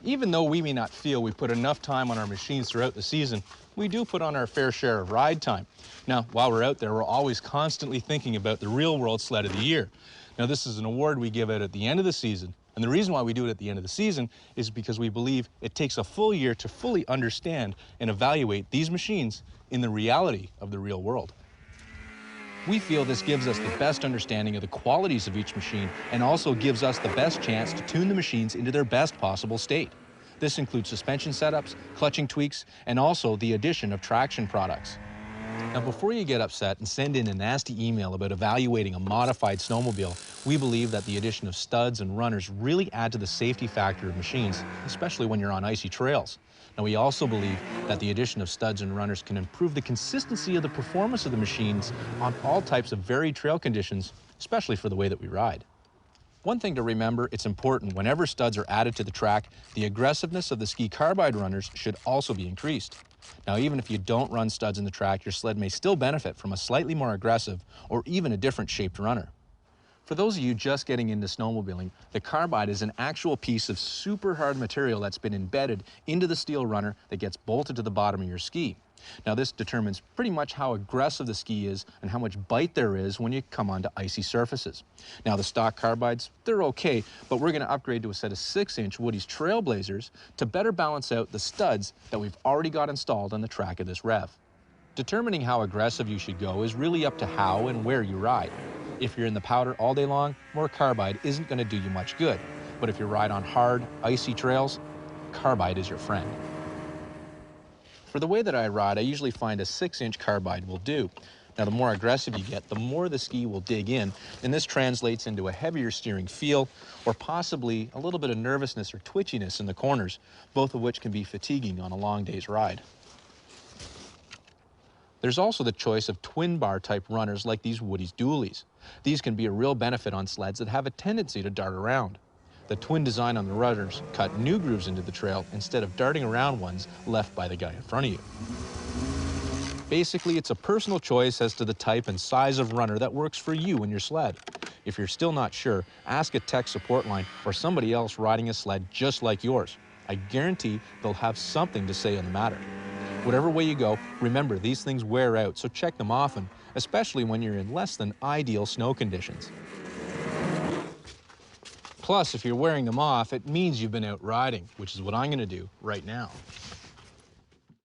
Even though we may not feel we put enough time on our machines throughout the season, we do put on our fair share of ride time. Now, while we're out there, we're always constantly thinking about the real world sled of the year. Now, this is an award we give out at the end of the season, and the reason why we do it at the end of the season is because we believe it takes a full year to fully understand and evaluate these machines in the reality of the real world. We feel this gives us the best understanding of the qualities of each machine and also gives us the best chance to tune the machines into their best possible state. This includes suspension setups, clutching tweaks, and also the addition of traction products. Now, before you get upset and send in a nasty email about evaluating a modified snowmobile, we believe that the addition of studs and runners really add to the safety factor of machines, especially when you're on icy trails. Now, we also believe that the addition of studs and runners can improve the consistency of the performance of the machines on all types of varied trail conditions, especially for the way that we ride. One thing to remember, it's important whenever studs are added to the track, the aggressiveness of the ski carbide runners should also be increased. Now, even if you don't run studs in the track, your sled may still benefit from a slightly more aggressive or even a different shaped runner. For those of you just getting into snowmobiling, the carbide is an actual piece of super hard material that's been embedded into the steel runner that gets bolted to the bottom of your ski. Now, this determines pretty much how aggressive the ski is and how much bite there is when you come onto icy surfaces. Now, the stock carbides, they're okay, but we're going to upgrade to a set of 6-inch Woody's Trailblazers to better balance out the studs that we've already got installed on the track of this rev. Determining how aggressive you should go is really up to how and where you ride. If you're in the powder all day long, more carbide isn't going to do you much good. But if you ride on hard, icy trails, carbide is your friend. For the way that I ride, I usually find a 6-inch carbide will do. Now, the more aggressive you get, the more the ski will dig in, and this translates into a heavier steering feel or possibly a little bit of nervousness or twitchiness in the corners, both of which can be fatiguing on a long day's ride. There's also the choice of twin bar type runners like these Woody's Dualies. These can be a real benefit on sleds that have a tendency to dart around. The twin design on the runners cut new grooves into the trail instead of darting around ones left by the guy in front of you. Basically, it's a personal choice as to the type and size of runner that works for you and your sled. If you're still not sure, ask a tech support line or somebody else riding a sled just like yours. I guarantee they'll have something to say on the matter. Whatever way you go, remember these things wear out, so check them often, especially when you're in less than ideal snow conditions. Plus, if you're wearing them off, it means you've been out riding, which is what I'm going to do right now.